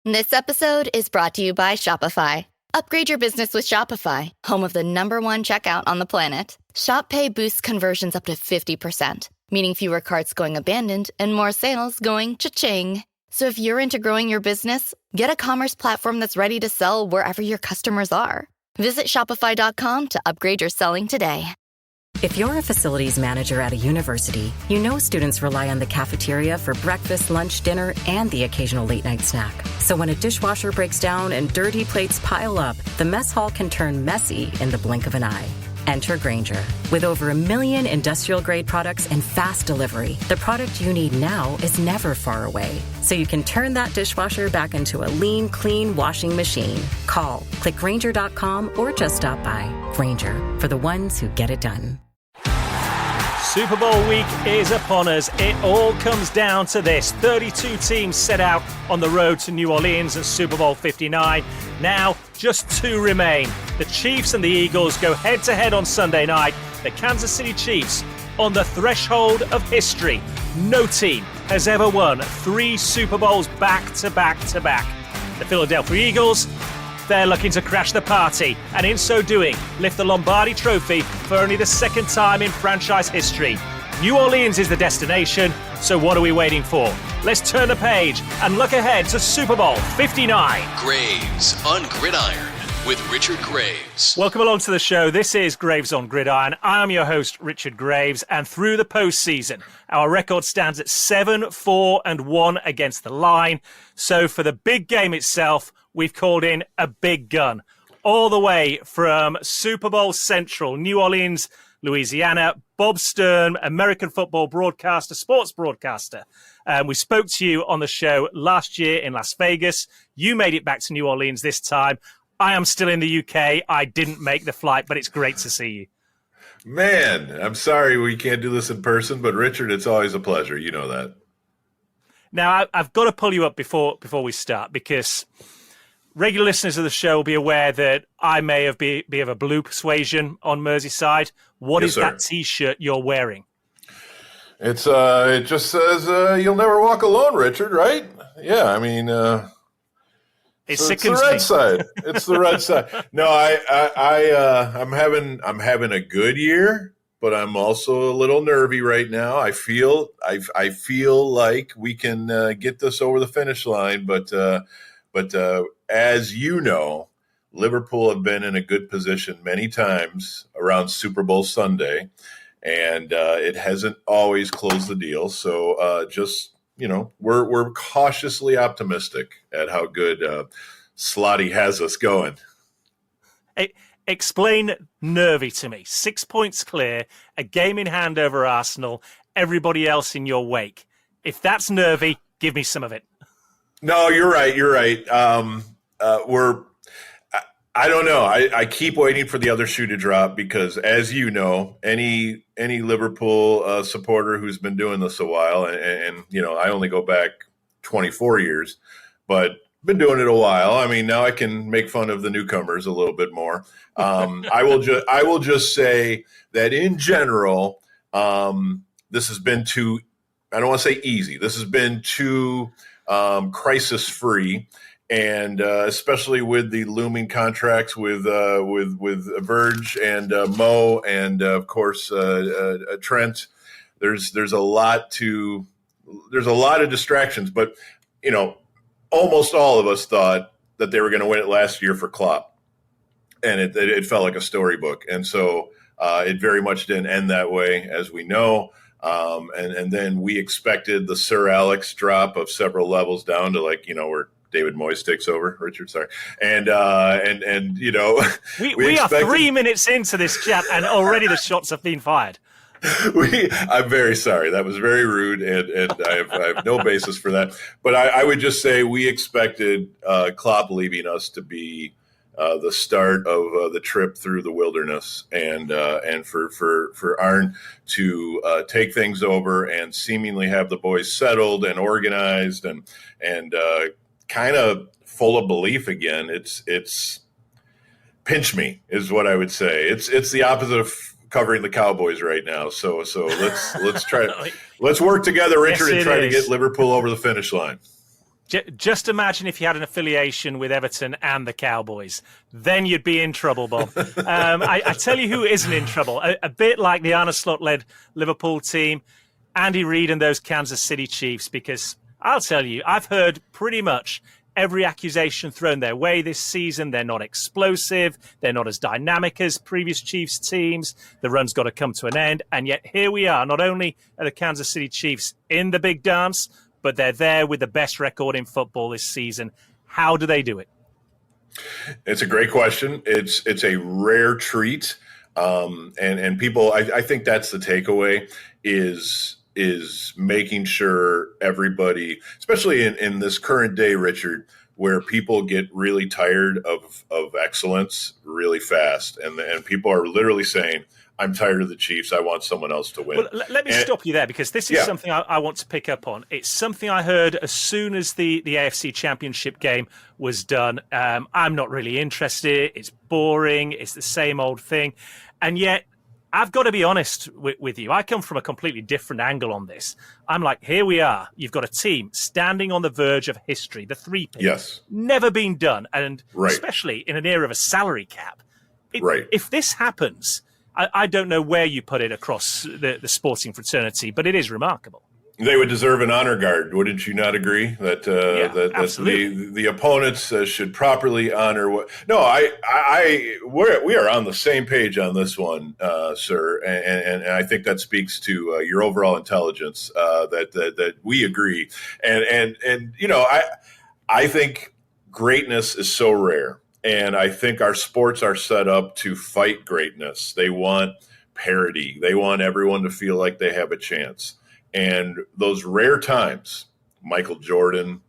This episode is brought to you by Shopify. Upgrade your business with Shopify, home of the #1 checkout on the planet. Shop Pay boosts conversions up to 50%, meaning fewer carts going abandoned and more sales going cha-ching. So if you're into growing your business, get a commerce platform that's ready to sell wherever your customers are. Visit shopify.com to upgrade your selling today. If you're a facilities manager at a university, you know students rely on the cafeteria for breakfast, lunch, dinner, and the occasional late-night snack. So when a dishwasher breaks down and dirty plates pile up, the mess hall can turn messy in the blink of an eye. Enter Grainger. With over 1 million industrial-grade products and fast delivery, the product you need now is never far away. So you can turn that dishwasher back into a lean, clean washing machine. Call, click Grainger.com, or just stop by. Grainger, for the ones who get it done. Super Bowl week is upon us. It all comes down to this. 32 teams set out on the road to New Orleans at Super Bowl 59. Now, just 2 remain. The Chiefs and the Eagles go head-to-head on Sunday night. The Kansas City Chiefs on the threshold of history. No team has ever won 3 Super Bowls back-to-back-to-back. The Philadelphia Eagles, they're looking to crash the party, and in so doing, lift the Lombardi Trophy for only the 2nd time in franchise history. New Orleans is the destination, so what are we waiting for? Let's turn the page and look ahead to Super Bowl 59. Graves on Gridiron with Richard Graves. Welcome along to the show. This is Graves on Gridiron. I am your host, Richard Graves, and through the postseason, our record stands at 7-4-1 against the line. So for the big game itself, we've called in a big gun. All the way from Super Bowl Central, New Orleans, Louisiana, Bob Sturm, American football broadcaster, sports broadcaster. We spoke to you on the show last year in Las Vegas. You made it back to New Orleans this time. I am still in the UK. I didn't make the flight, but it's great to see you. Man, I'm sorry we can't do this in person, but Richard, it's always a pleasure. You know that. Now, I've got to pull you up before we start, because regular listeners of the show will be aware that I may be of a blue persuasion on Merseyside. What is that T-shirt you're wearing? It just says "You'll never walk alone," Richard. Right? Yeah, I mean, it so sickens it's the red me. side. It's the red side. No, I'm having a good year, but I'm also a little nervy right now. I feel like we can get this over the finish line, but as you know, Liverpool have been in a good position many times around Super Bowl Sunday, and it hasn't always closed the deal. So we're cautiously optimistic at how good Slotty has us going. Explain nervy to me. 6 points clear, a game in hand over Arsenal, everybody else in your wake. If that's nervy, give me some of it. No, you're right. I don't know. I keep waiting for the other shoe to drop because, as you know, any Liverpool supporter who's been doing this a while, and I only go back 24 years, but been doing it a while. I mean, now I can make fun of the newcomers a little bit more. I will just say that in general, this has been too. I don't want to say easy. This has been too crisis-free. And especially with the looming contracts with Verge and Mo and of course Trent, there's a lot of distractions. But almost all of us thought that they were going to win it last year for Klopp, and it felt like a storybook. And so it very much didn't end that way, as we know. And then we expected the Sir Alex drop of several levels down to where David Moyes takes over. Richard, sorry. And we are 3 minutes into this chat and already the shots have been fired. I'm very sorry. That was very rude, and I have no basis for that. But I would just say we expected Klopp leaving us to be the start of the trip through the wilderness, and for Arne to take things over and seemingly have the boys settled and organized and kind of full of belief again. It's pinch me is what I would say. It's the opposite of covering the Cowboys right now. So let's try let's work together, Richard, and try to get Liverpool over the finish line. Just imagine if you had an affiliation with Everton and the Cowboys. Then you'd be in trouble, Bob. I tell you who isn't in trouble. A bit like the Arne Slot-led Liverpool team, Andy Reid and those Kansas City Chiefs, because I'll tell you, I've heard pretty much every accusation thrown their way this season. They're not explosive. They're not as dynamic as previous Chiefs teams. The run's got to come to an end. And yet here we are. Not only are the Kansas City Chiefs in the big dance, but they're there with the best record in football this season. How do they do it? It's a great question. It's a rare treat. And people, I think that's the takeaway is making sure everybody, especially in this current day, Richard, where people get really tired of excellence really fast. And people are literally saying, I'm tired of the Chiefs. I want someone else to win. Well, let me stop you there, because this is something I want to pick up on. It's something I heard as soon as the AFC Championship game was done. I'm not really interested. It's boring. It's the same old thing. And yet, I've got to be honest with you. I come from a completely different angle on this. I'm like, here we are. You've got a team standing on the verge of history, the three-peat. Yes. Never been done. And especially in an era of a salary cap. If this happens, I don't know where you put it across the sporting fraternity, but it is remarkable. They would deserve an honor guard. Wouldn't you not agree that the opponents should properly honor what? No, we are on the same page on this one, sir, and I think that speaks to your overall intelligence. That we agree, and I think greatness is so rare, and I think our sports are set up to fight greatness. They want parity. They want everyone to feel like they have a chance. And those rare times, Michael Jordan,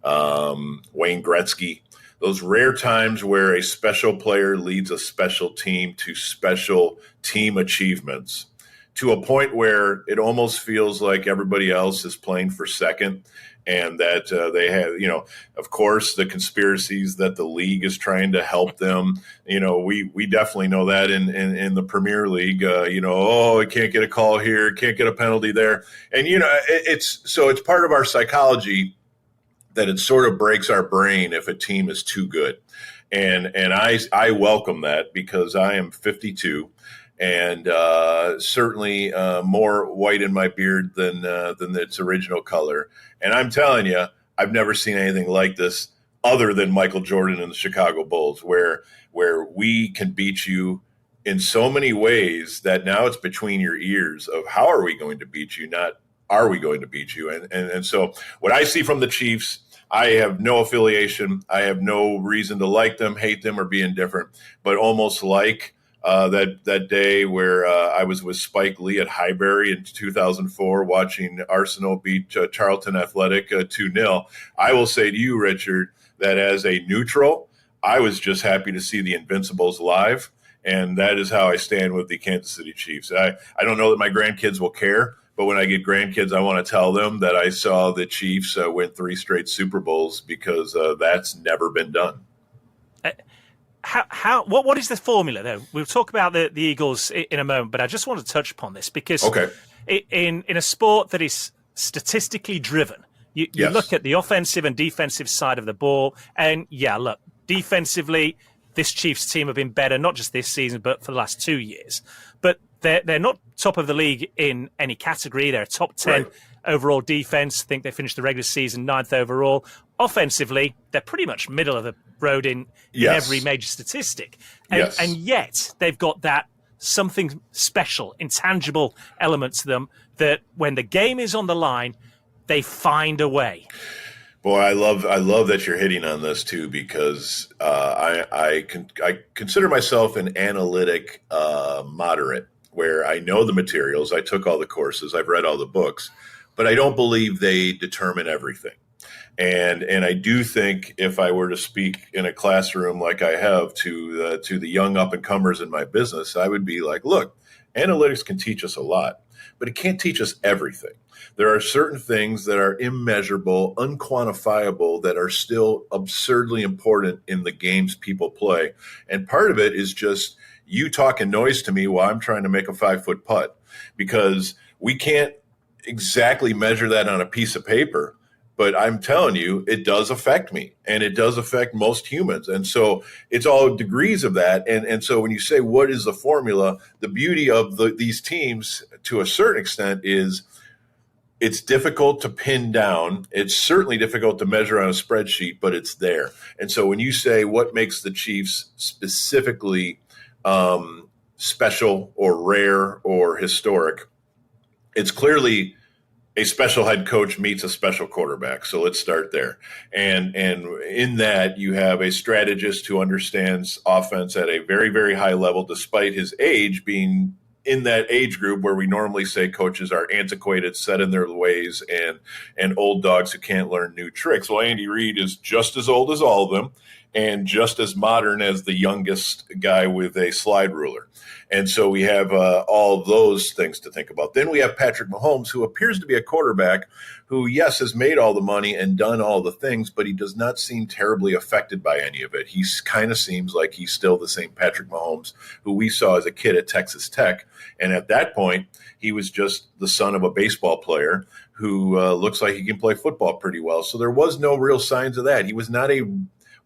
Wayne Gretzky, those rare times where a special player leads a special team to special team achievements, to a point where it almost feels like everybody else is playing for second, and that they have, of course, the conspiracies that the league is trying to help them. We definitely know that in the Premier League. It can't get a call here, can't get a penalty there, and it's part of our psychology that it sort of breaks our brain if a team is too good, and I welcome that, because I am 52. And certainly more white in my beard than its original color. And I'm telling you, I've never seen anything like this other than Michael Jordan and the Chicago Bulls, where we can beat you in so many ways that now it's between your ears of how are we going to beat you, not are we going to beat you. And so what I see from the Chiefs, I have no affiliation. I have no reason to like them, hate them, or be indifferent, but almost like that day where I was with Spike Lee at Highbury in 2004 watching Arsenal beat Charlton Athletic 2-0. I will say to you, Richard, that as a neutral, I was just happy to see the Invincibles live, and that is how I stand with the Kansas City Chiefs. I don't know that my grandkids will care, but when I get grandkids, I want to tell them that I saw the Chiefs win 3 straight Super Bowls, because that's never been done. What is the formula, though? We'll talk about the Eagles in a moment, but I just want to touch upon this, because in a sport that is statistically driven, you look at the offensive and defensive side of the ball, and defensively, this Chiefs team have been better, not just this season, but for the last 2 years. But they're not top of the league in any category. They're a top 10 overall defense. I think they finished the regular season 9th overall. Offensively, they're pretty much middle of the road in every major statistic. And yet they've got that something special, intangible element to them that when the game is on the line, they find a way. Boy, I love that you're hitting on this too, because I consider myself an analytic moderate, where I know the materials, I took all the courses, I've read all the books, but I don't believe they determine everything. And I do think if I were to speak in a classroom like I have to the young up and comers in my business, I would be like, look, analytics can teach us a lot, but it can't teach us everything. There are certain things that are immeasurable, unquantifiable, that are still absurdly important in the games people play. And part of it is just you talking noise to me while I'm trying to make a 5-foot putt, because we can't exactly measure that on a piece of paper. But I'm telling you, it does affect me, and it does affect most humans. And so it's all degrees of that. And so when you say, what is the formula? The beauty of these teams to a certain extent is it's difficult to pin down. It's certainly difficult to measure on a spreadsheet, but it's there. And so when you say what makes the Chiefs specifically special or rare or historic, it's clearly a special head coach meets a special quarterback. So let's start there. And in that, you have a strategist who understands offense at a very, very high level, despite his age being in that age group where we normally say coaches are antiquated, set in their ways, and old dogs who can't learn new tricks. Well, Andy Reid is just as old as all of them and just as modern as the youngest guy with a slide ruler. And so we have all of those things to think about. Then we have Patrick Mahomes, who appears to be a quarterback who, yes, has made all the money and done all the things, but he does not seem terribly affected by any of it. He kind of seems like he's still the same Patrick Mahomes who we saw as a kid at Texas Tech. And at that point, he was just the son of a baseball player who looks like he can play football pretty well. So there was no real signs of that. He was not a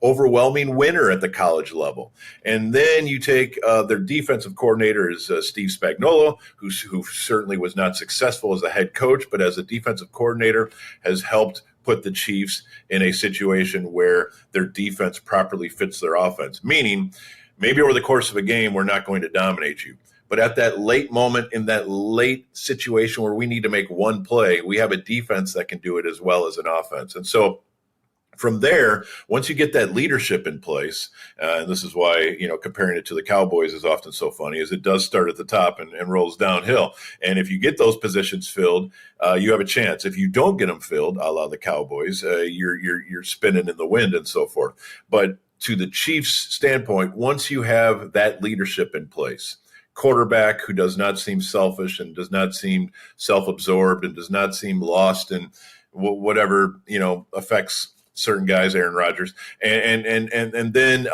overwhelming winner at the college level. And then you take their defensive coordinator is Steve Spagnuolo, who certainly was not successful as a head coach, but as a defensive coordinator has helped put the Chiefs in a situation where their defense properly fits their offense. Meaning, maybe over the course of a game, we're not going to dominate you. But at that late moment, in that late situation where we need to make one play, we have a defense that can do it as well as an offense. And so from there, once you get that leadership in place, and this is why, comparing it to the Cowboys is often so funny, is it does start at the top and rolls downhill. And if you get those positions filled, you have a chance. If you don't get them filled, a la the Cowboys, you're spinning in the wind and so forth. But to the Chiefs' standpoint, once you have that leadership in place, quarterback who does not seem selfish and does not seem self-absorbed and does not seem lost in whatever, affects certain guys, Aaron Rodgers, and then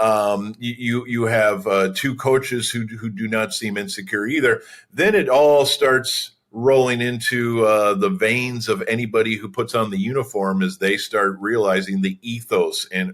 you have two coaches who do not seem insecure either. Then it all starts rolling into the veins of anybody who puts on the uniform as they start realizing the ethos and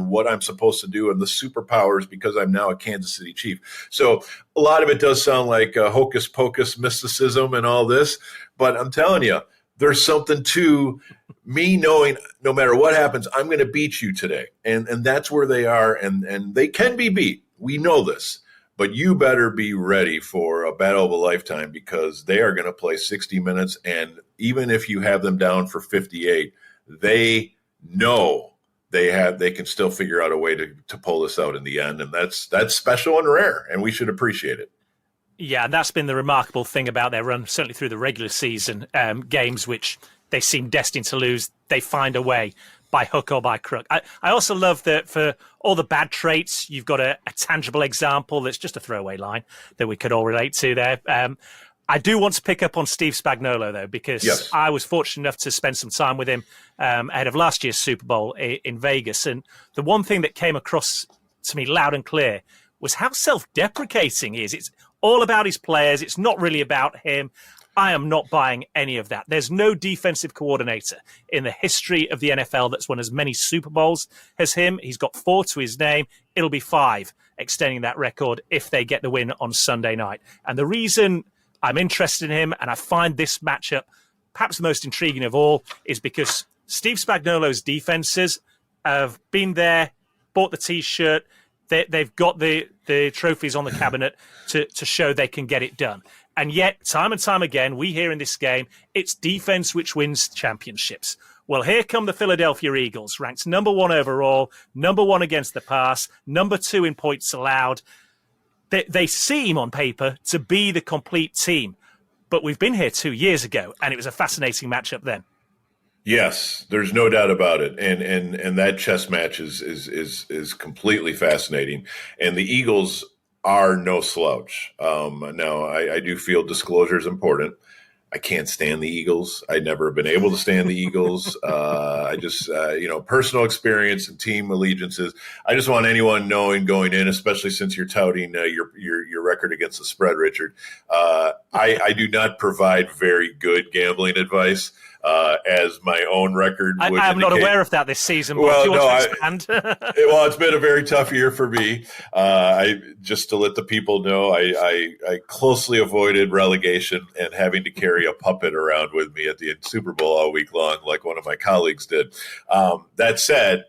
what I'm supposed to do and the superpowers because I'm now a Kansas City Chief. So a lot of it does sound like hocus pocus mysticism and all this, but I'm telling you, there's something to me knowing no matter what happens, I'm going to beat you today. And that's where they are, and they can be beat. We know this. But you better be ready for a battle of a lifetime because they are going to play 60 minutes, and even if you have them down for 58, they know they can still figure out a way to pull this out in the end, and that's special and rare, and we should appreciate it. Yeah, and that's been the remarkable thing about their run, certainly through the regular season games, which they seem destined to lose. They find a way by hook or by crook. I also love that for all the bad traits, you've got a tangible example that's just a throwaway line that we could all relate to there. I do want to pick up on Steve Spagnuolo, though, because yes, I was fortunate enough to spend some time with him ahead of last year's Super Bowl in Vegas. And the one thing that came across to me loud and clear was how self-deprecating he is. It's all about his players. It's not really about him. I am not buying any of that. There's no defensive coordinator in the history of the NFL that's won as many Super Bowls as him. He's got 4 to his name. It'll be 5, extending that record if they get the win on Sunday night. And the reason I'm interested in him, and I find this matchup perhaps the most intriguing of all, is because Steve Spagnuolo's defenses have been there, bought the T-shirt. They've got the trophies on the cabinet to show they can get it done. And yet, time and time again, we hear in this game, it's defense which wins championships. Well, here come the Philadelphia Eagles, ranked number 1 overall, number 1 against the pass, number 2 in points allowed. They seem on paper to be the complete team. But we've been here 2 years ago, and it was a fascinating matchup then. Yes, there's no doubt about it, and that chess match is completely fascinating. And the Eagles are no slouch. Now, I do feel disclosure is important. I can't stand the Eagles. I've never been able to stand the Eagles. I just, personal experience and team allegiances. I just want anyone knowing going in, especially since you're touting your record against the spread, Richard. I do not provide very good gambling advice. as my own record would I'm not indicate. aware of that this season. Bob. Well, Do you no, want to expand? well, it's been a very tough year for me. Just to let the people know, I closely avoided relegation and having to carry a puppet around with me at the Super Bowl all week long, like one of my colleagues did. That said,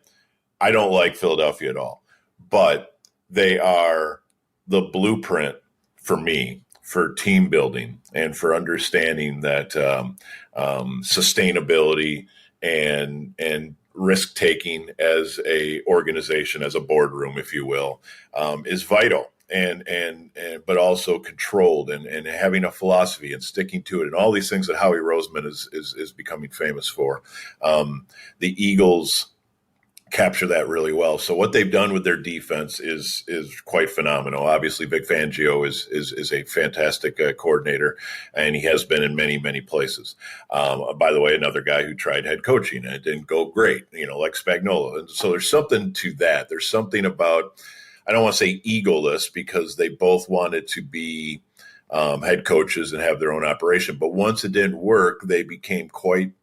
I don't like Philadelphia at all, but they are the blueprint for me for team building and for understanding that sustainability and risk taking as a organization, as a boardroom, if you will, is vital. But also controlled and having a philosophy and sticking to it, and all these things that Howie Roseman is becoming famous for. The Eagles capture that really well. So what they've done with their defense is quite phenomenal. Obviously, Vic Fangio is a fantastic coordinator, and he has been in many, many places. By the way, another guy who tried head coaching and it didn't go great, like Spagnuolo. And so there's something to that. There's something about, I don't want to say egoless, because they both wanted to be head coaches and have their own operation. But once it didn't work, they became quite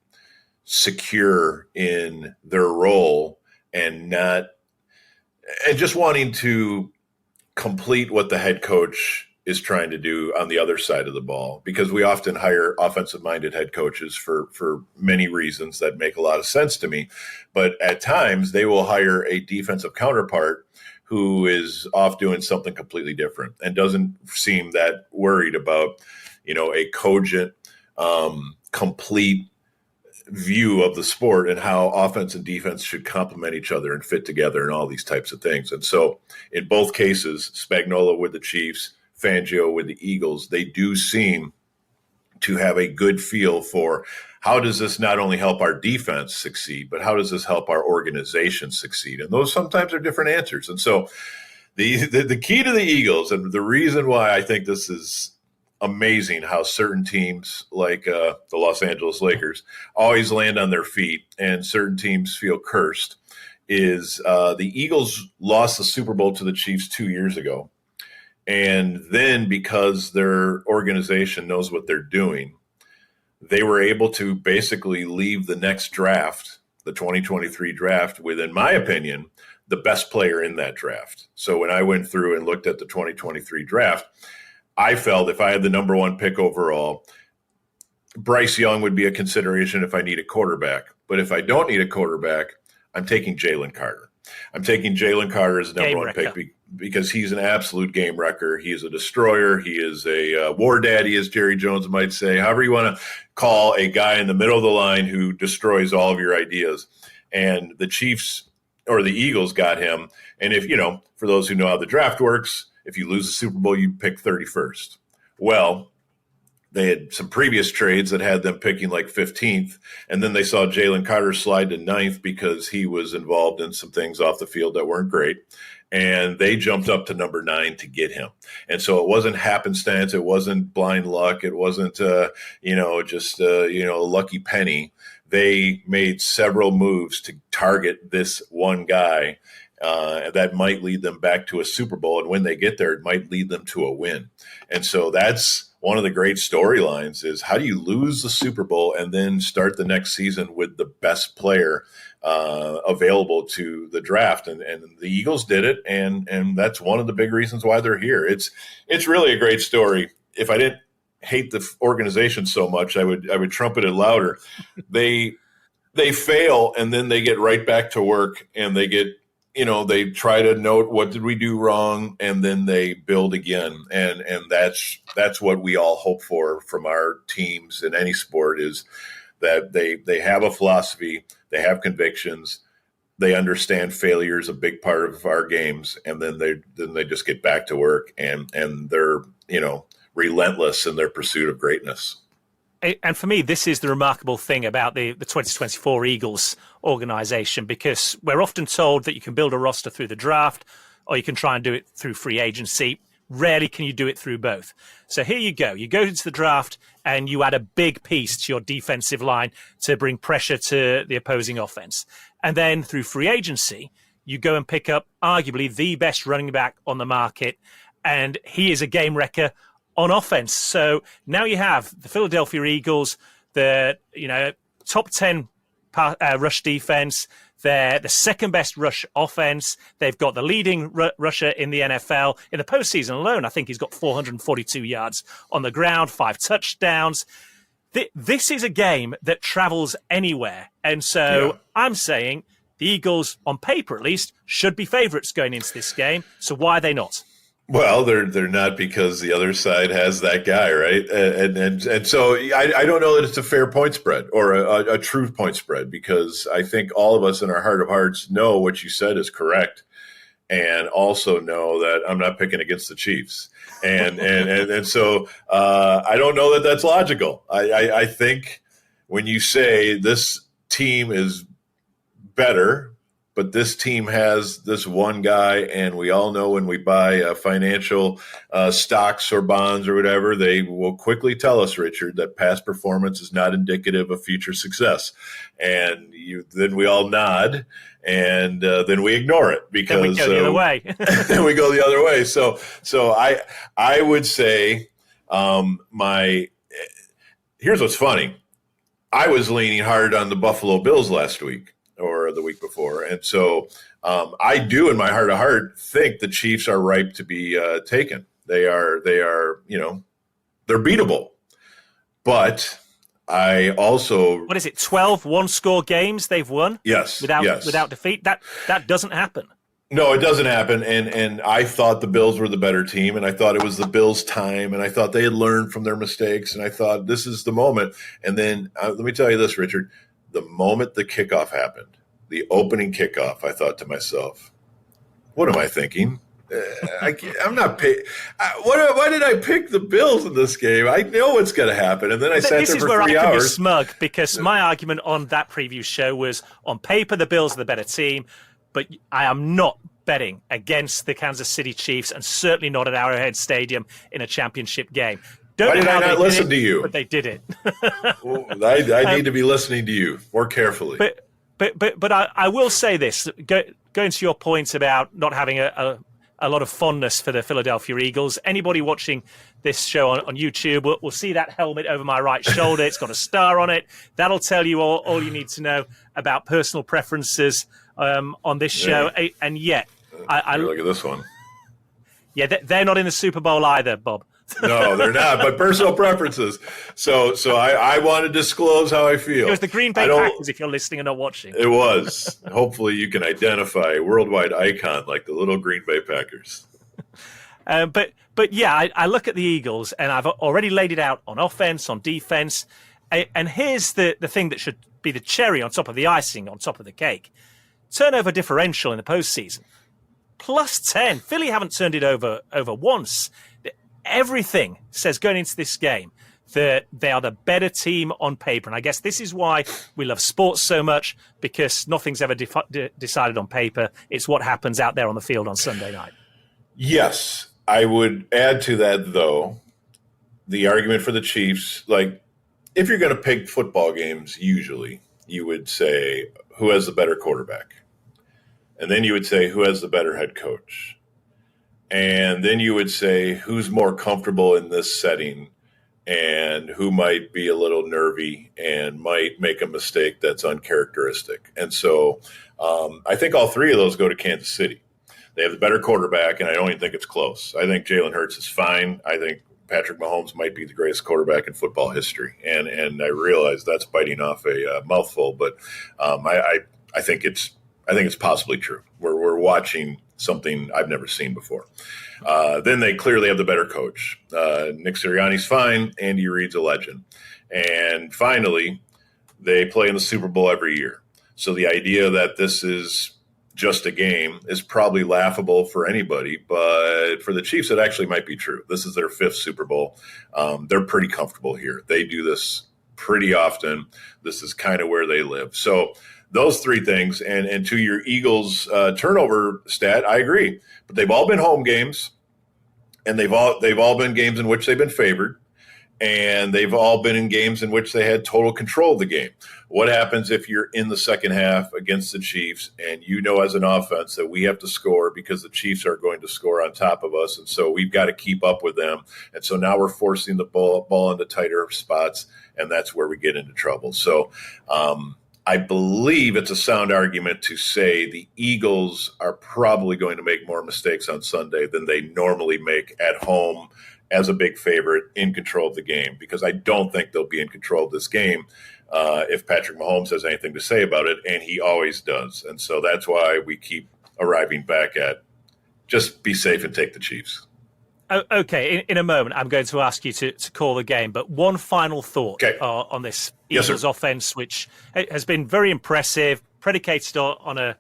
secure in their role and just wanting to complete what the head coach is trying to do on the other side of the ball, because we often hire offensive-minded head coaches for many reasons that make a lot of sense to me. But at times they will hire a defensive counterpart who is off doing something completely different and doesn't seem that worried about, a cogent, complete view of the sport and how offense and defense should complement each other and fit together and all these types of things. And so in both cases, Spagnuolo with the Chiefs, Fangio with the Eagles, they do seem to have a good feel for how does this not only help our defense succeed, but how does this help our organization succeed? And those sometimes are different answers. And so the key to the Eagles, and the reason why I think this is amazing how certain teams like the Los Angeles Lakers always land on their feet and certain teams feel cursed, is the Eagles lost the Super Bowl to the Chiefs 2 years ago. And then because their organization knows what they're doing, they were able to basically leave the next draft, the 2023 draft, with, in my opinion, the best player in that draft. So when I went through and looked at the 2023 draft, I felt if I had the number one pick overall, Bryce Young would be a consideration if I need a quarterback. But if I don't need a quarterback, I'm taking Jalen Carter. I'm taking Jalen Carter as the number one pick because he's an absolute game wrecker. He is a destroyer. He is a war daddy, as Jerry Jones might say. However you want to call a guy in the middle of the line who destroys all of your ideas. And the Chiefs or the Eagles got him. And if, for those who know how the draft works, if you lose the Super Bowl, you pick 31st. Well, they had some previous trades that had them picking like 15th, and then they saw Jalen Carter slide to 9th because he was involved in some things off the field that weren't great, and they jumped up to number 9 to get him. And so it wasn't happenstance, it wasn't blind luck, it wasn't just a lucky penny. They made several moves to target this one guy. That might lead them back to a Super Bowl. And when they get there, it might lead them to a win. And so that's one of the great storylines is how do you lose the Super Bowl and then start the next season with the best player available to the draft? And the Eagles did it. And that's one of the big reasons why they're here. It's really a great story. If I didn't hate the organization so much, I would trumpet it louder. They fail and then they get right back to work and they get, they try to note what did we do wrong, and then they build again. And that's what we all hope for from our teams in any sport, is that they have a philosophy, they have convictions, they understand failure is a big part of our games, and then they just get back to work and they're, relentless in their pursuit of greatness. And for me, this is the remarkable thing about the 2024 Eagles organization, because we're often told that you can build a roster through the draft or you can try and do it through free agency. Rarely can you do it through both. So here you go. You go into the draft and you add a big piece to your defensive line to bring pressure to the opposing offense. And then through free agency, you go and pick up arguably the best running back on the market. And he is a game wrecker on offense. So now you have the Philadelphia Eagles, the top 10 rush defense. They're the second best rush offense. They've got the leading rusher in the NFL. In the postseason alone, I think he's got 442 yards on the ground, 5 touchdowns. This is a game that travels anywhere. And so I'm saying the Eagles, on paper at least, should be favorites going into this game. So why are they not? Well, they're not, because the other side has that guy, right? And so I don't know that it's a fair point spread or a true point spread, because I think all of us in our heart of hearts know what you said is correct, and also know that I'm not picking against the Chiefs, and so I don't know that that's logical. I think when you say this team is better, but this team has this one guy, and we all know when we buy financial stocks or bonds or whatever, they will quickly tell us, Richard, that past performance is not indicative of future success. And then we all nod, and then we ignore it, because then we go the other way. Then we go the other way. So I would say here's what's funny. I was leaning hard on the Buffalo Bills last week, or the week before. And so I do, in my heart of heart, think the Chiefs are ripe to be taken. They are, they're beatable. But I also... What is it, 12 one-score games they've won? Yes. Without defeat? That doesn't happen. No, it doesn't happen. And I thought the Bills were the better team, and I thought it was the Bills' time, and I thought they had learned from their mistakes, and I thought this is the moment. And then let me tell you this, Richard. The moment the kickoff happened, the opening kickoff, I thought to myself, what am I thinking? I'm not paying. Why did I pick the Bills in this game? I know what's going to happen. And then I sat there for 3 hours. This is where I can be smug, because my argument on that preview show was, on paper, the Bills are the better team, but I am not betting against the Kansas City Chiefs, and certainly not at Arrowhead Stadium in a championship game. Why did I not listen to you? But they did it. Well, I need to be listening to you more carefully. But I will say this, going to your point about not having a lot of fondness for the Philadelphia Eagles. Anybody watching this show on YouTube will see that helmet over my right shoulder. It's got a star on it. That'll tell you all you need to know about personal preferences on this show. And yet, look at this one. Yeah, they're not in the Super Bowl either, Bob. No, they're not, but personal preferences. So I want to disclose how I feel. It was the Green Bay Packers, if you're listening and not watching. It was. Hopefully you can identify a worldwide icon like the little Green Bay Packers. But yeah, I look at the Eagles, and I've already laid it out on offense, on defense. And here's the thing that should be the cherry on top of the icing, on top of the cake. Turnover differential in the postseason. +10. Philly haven't turned it over once. Everything says going into this game that they are the better team on paper. And I guess this is why we love sports so much, because nothing's ever decided on paper. It's what happens out there on the field on Sunday night. Yes. I would add to that, though, the argument for the Chiefs. Like, if you're going to pick football games, usually you would say, who has the better quarterback? And then you would say, who has the better head coach? And then you would say, who's more comfortable in this setting, and who might be a little nervy and might make a mistake that's uncharacteristic. And so I think all three of those go to Kansas City. They have the better quarterback, and I don't even think it's close. I think Jalen Hurts is fine. I think Patrick Mahomes might be the greatest quarterback in football history. And I realize that's biting off a mouthful, but I think it's possibly true. We're watching something I've never seen before. Then they clearly have the better coach. Nick Sirianni's fine. Andy Reid's a legend. And finally, they play in the Super Bowl every year. So the idea that this is just a game is probably laughable for anybody, but for the Chiefs, it actually might be true. This is their 5th Super Bowl. They're pretty comfortable here. They do this pretty often. This is kind of where they live. So those three things, and to your Eagles turnover stat, I agree. But they've all been home games, and they've all been games in which they've been favored. and they've all been in games in which they had total control of the game. What happens if you're in the second half against the Chiefs and you know as an offense that we have to score because the Chiefs are going to score on top of us, and so we've got to keep up with them. And so now we're forcing the ball into tighter spots, and that's where we get into trouble. So I believe it's a sound argument to say the Eagles are probably going to make more mistakes on Sunday than they normally make at home as a big favorite in control of the game, because I don't think they'll be in control of this game if Patrick Mahomes has anything to say about it, and he always does. And so that's why we keep arriving back at just be safe and take the Chiefs. Okay, in a moment, I'm going to ask you to call the game, but one final thought on this Eagles offense, which has been very impressive, predicated on a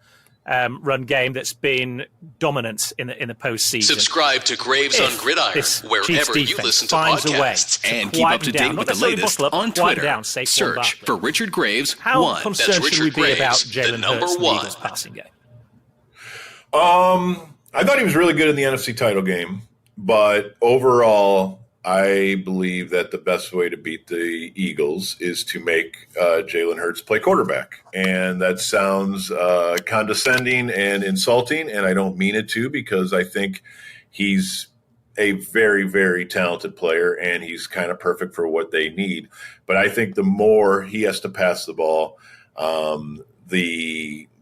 run game that's been dominant in the postseason. Subscribe to Graves on Gridiron wherever you listen to podcasts, and keep up to date with the latest on Twitter. Search for Richard Graves. How concerned should we be about Jalen Hurts and the Eagles passing game? I thought he was really good in the NFC title game, but overall, I believe that the best way to beat the Eagles is to make Jalen Hurts play quarterback. And that sounds condescending and insulting, and I don't mean it to, because I think he's a very, very talented player, and he's kind of perfect for what they need. But I think the more he has to pass the ball,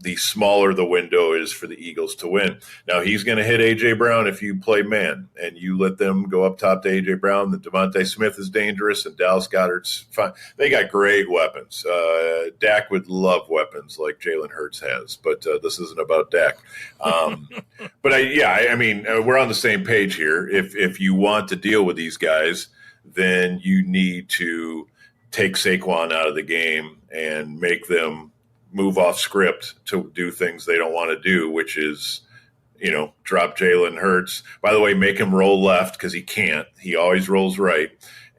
the smaller the window is for the Eagles to win. Now, he's going to hit A.J. Brown if you play man and you let them go up top to A.J. Brown. The Devontae Smith is dangerous and Dallas Goedert's fine. They got great weapons. Dak would love weapons like Jalen Hurts has, but this isn't about Dak. But I mean, we're on the same page here. If you want to deal with these guys, then you need to take Saquon out of the game and make them move off script to do things they don't want to do, which is, drop Jalen Hurts. By the way, make him roll left because he can't. He always rolls right.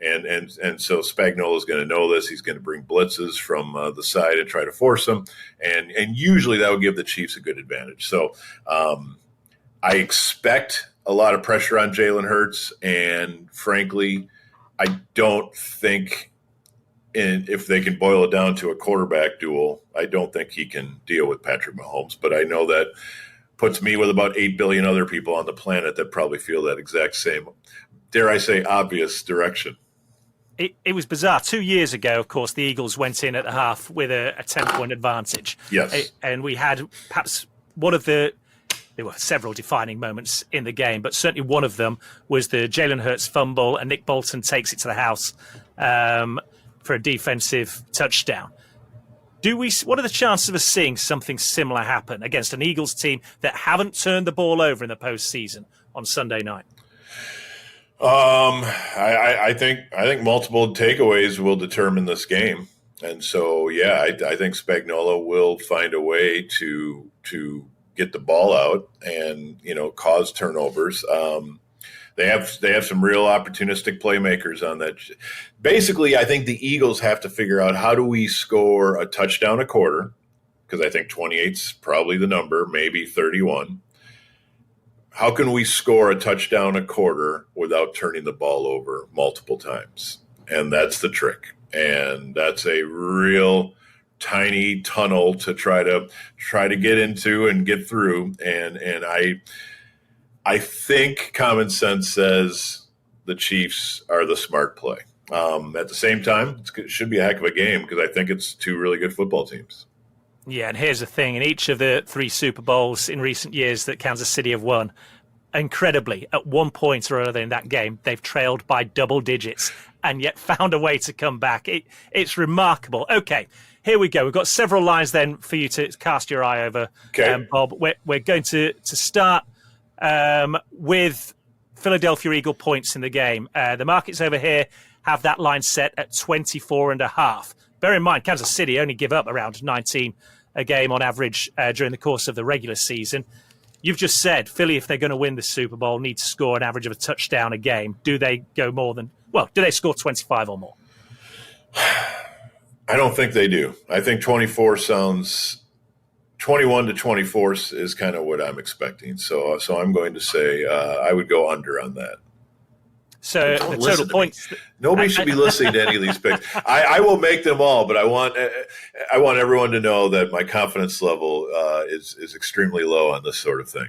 And so Spagnuolo is going to know this. He's going to bring blitzes from the side and try to force them. And usually that would give the Chiefs a good advantage. So I expect a lot of pressure on Jalen Hurts. And frankly, I don't think, and if they can boil it down to a quarterback duel, I don't think he can deal with Patrick Mahomes. But I know that puts me with about 8 billion other people on the planet that probably feel that exact same, dare I say, obvious direction. It was bizarre. 2 years ago, of course, the Eagles went in at the half with a 10-point advantage. Yes. And we had perhaps there were several defining moments in the game, but certainly one of them was the Jalen Hurts fumble, and Nick Bolton takes it to the house for a defensive touchdown. What are the chances of us seeing something similar happen against an Eagles team that haven't turned the ball over in the postseason on Sunday night? I think multiple takeaways will determine this game. And so, I think Spagnuolo will find a way to get the ball out and, cause turnovers. They have some real opportunistic playmakers on that. Basically, I think the Eagles have to figure out, how do we score a touchdown a quarter? Because I think 28's probably the number, maybe 31. How can we score a touchdown a quarter without turning the ball over multiple times? And that's the trick. And that's a real tiny tunnel to try to get into and get through. And I think common sense says the Chiefs are the smart play. At the same time, it should be a heck of a game because I think it's two really good football teams. Yeah, and here's the thing. In each of the 3 Super Bowls in recent years that Kansas City have won, incredibly, at one point or other in that game, they've trailed by double digits and yet found a way to come back. It's remarkable. Okay, here we go. We've got several lines then for you to cast your eye over, Bob. We're going to start with Philadelphia Eagle points in the game. The markets over here have that line set at 24.5. Bear in mind, Kansas City only give up around 19 a game on average during the course of the regular season. You've just said Philly, if they're going to win the Super Bowl, need to score an average of a touchdown a game. Do they go do they score 25 or more? I don't think they do. I think 24 sounds 21 to 24 is kind of what I'm expecting. So I'm going to say I would go under on that. So the total points. Nobody should be listening to any of these picks. I will make them all, but I want everyone to know that my confidence level is extremely low on this sort of thing.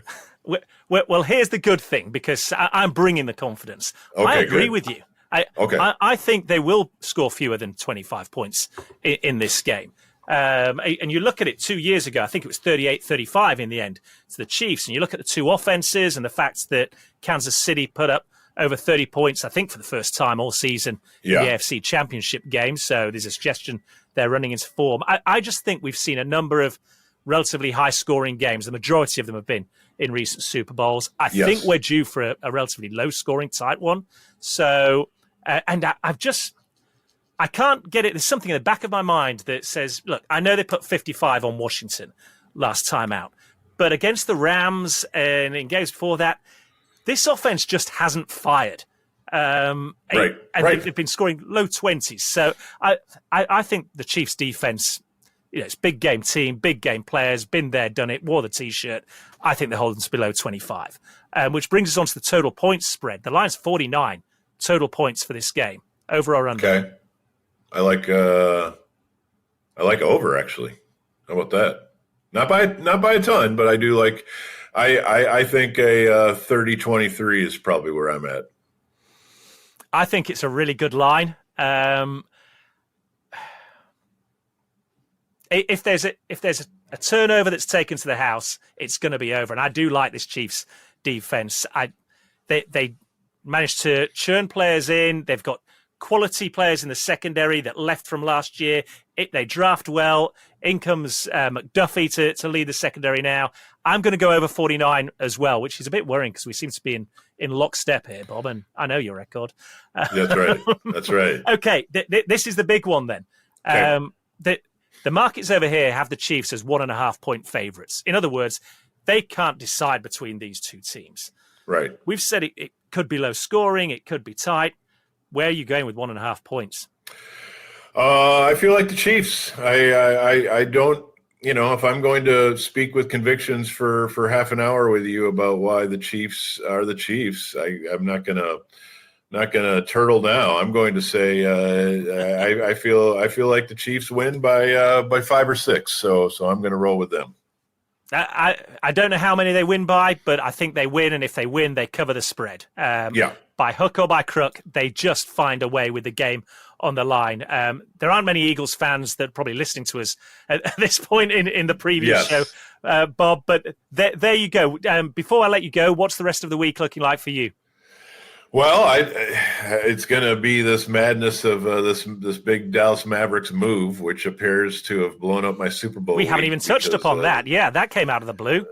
Well, here's the good thing, because I'm bringing the confidence. Okay, I agree good. with you. I think they will score fewer than 25 points in this game. And you look at it 2 years ago, I think it was 38-35 in the end to the Chiefs. And you look at the two offenses and the fact that Kansas City put up over 30 points, I think, for the first time all season in the AFC Championship game. So there's a suggestion they're running into form. I just think we've seen a number of relatively high-scoring games. The majority of them have been in recent Super Bowls. I think we're due for a relatively low-scoring, tight one. So, and I can't get it. There's something in the back of my mind that says, look, I know they put 55 on Washington last time out, but against the Rams and in games before that, this offense just hasn't fired. Right. They've been scoring low 20s. So I think the Chiefs defense, it's big game team, big game players, been there, done it, wore the T-shirt. I think they're holding to below 25, which brings us on to the total points spread. The line's 49 total points for this game, over or under. Okay. I like over, actually. How about that? Not by a ton, but I do like. I think a 30-23 is probably where I'm at. I think it's a really good line. If there's a turnover that's taken to the house, it's going to be over. And I do like this Chiefs defense. They managed to churn players in. They've got quality players in the secondary that left from last year. They draft well. In comes McDuffie to lead the secondary now. I'm going to go over 49 as well, which is a bit worrying because we seem to be in lockstep here, Bob, and I know your record. That's right. That's right. Okay, this is the big one then. Okay. The markets over here have the Chiefs as 1.5 point favorites. In other words, they can't decide between these two teams. Right. We've said it could be low scoring, it could be tight. Where are you going with 1.5 points? I feel like the Chiefs. I don't, if I'm going to speak with convictions for half an hour with you about why the Chiefs are the Chiefs, I'm not gonna turtle now. I'm going to say I feel like the Chiefs win by 5 or 6. So I'm going to roll with them. I don't know how many they win by, but I think they win, and if they win, they cover the spread. By hook or by crook, they just find a way with the game on the line. There aren't many Eagles fans that are probably listening to us at this point in the preview show, Bob, but there you go. Before I let you go, what's the rest of the week looking like for you? Well, it's going to be this madness of this big Dallas Mavericks move, which appears to have blown up my Super Bowl. We haven't even touched upon that. Yeah, that came out of the blue.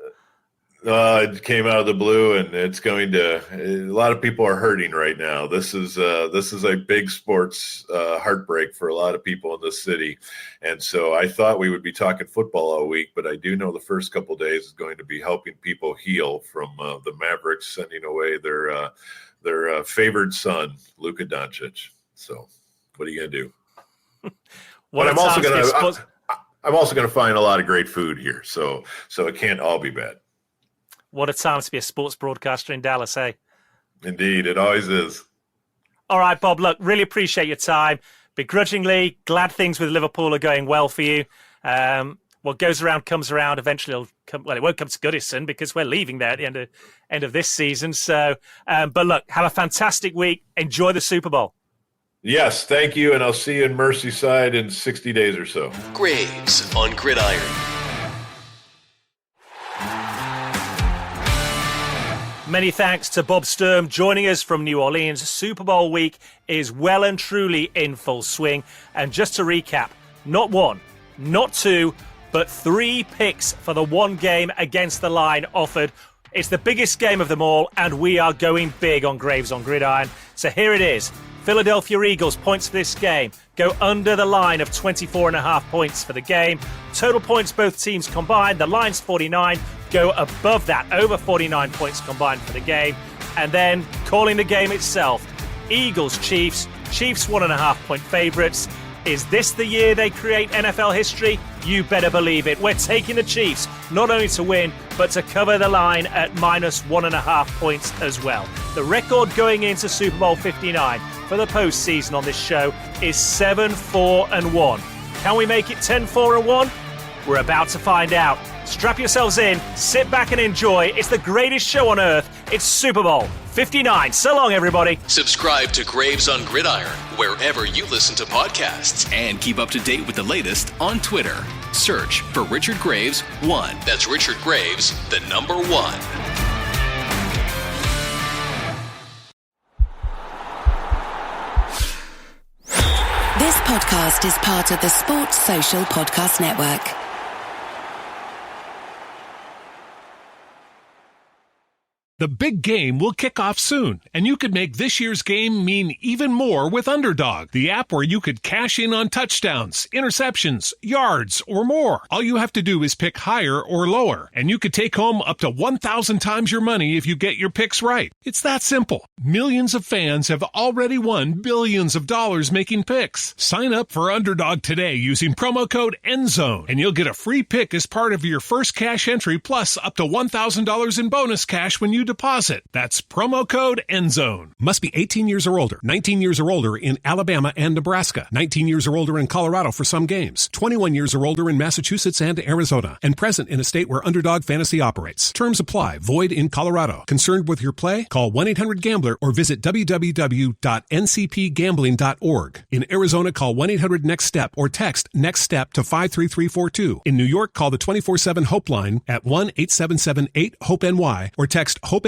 It came out of the blue, and it's going to. A lot of people are hurting right now. This is a big sports heartbreak for a lot of people in this city, and so I thought we would be talking football all week, but I do know the first couple of days is going to be helping people heal from the Mavericks sending away their favored son, Luka Doncic. So, what are you going to do? But I'm also going to find a lot of great food here, so it can't all be bad. What a time to be a sports broadcaster in Dallas, eh? Indeed, it always is. All right, Bob, look, really appreciate your time. Begrudgingly, glad things with Liverpool are going well for you. What goes around comes around. Eventually, it'll come. Well, it won't come to Goodison because we're leaving there at the end of this season. So, but look, have a fantastic week. Enjoy the Super Bowl. Yes, thank you, and I'll see you in Merseyside in 60 days or so. Graves on Gridiron. Many thanks to Bob Sturm joining us from New Orleans. Super Bowl week is well and truly in full swing. And just to recap, not 1, not 2, but 3 picks for the one game against the line offered. It's the biggest game of them all, and we are going big on Graves on Gridiron. So here it is. Philadelphia Eagles points for this game go under the line of 24.5 points for the game. Total points both teams combined. The line's 49. Go above that, over 49 points combined for the game. And then calling the game itself, Eagles Chiefs 1.5 point favourites. Is this the year they create NFL history? You better believe it. We're taking the Chiefs not only to win, but to cover the line at -1.5 points as well. The record going into Super Bowl 59 for the postseason on this show is 7-4-1. Can we make it 10-4-1? We're about to find out. Strap yourselves in, sit back and enjoy. It's the greatest show on earth. It's Super Bowl 59. So long, everybody. Subscribe to Graves on Gridiron wherever you listen to podcasts. And keep up to date with the latest on Twitter. Search for Richard Graves 1. That's Richard Graves, the number 1. This podcast is part of the Sports Social Podcast Network. The big game will kick off soon, and you could make this year's game mean even more with Underdog, the app where you could cash in on touchdowns, interceptions, yards, or more. All you have to do is pick higher or lower, and you could take home up to 1,000 times your money if you get your picks right. It's that simple. Millions of fans have already won billions of dollars making picks. Sign up for Underdog today using promo code ENDZONE, and you'll get a free pick as part of your first cash entry, plus up to $1,000 in bonus cash when you deposit. That's promo code ENDZONE. Must be 18 years or older, 19 years or older in Alabama and Nebraska, 19 years or older in Colorado for some games, 21 years or older in Massachusetts and Arizona, and present in a state where Underdog Fantasy operates. Terms apply. Void in Colorado. Concerned with your play? Call 1-800-GAMBLER or visit www.ncpgambling.org. In Arizona, call 1-800-NEXT-STEP or text NEXT STEP to 53342. In New York, call the 24/7 Hope line at 1-877-8-HOPE-NY or text HOPE-NY.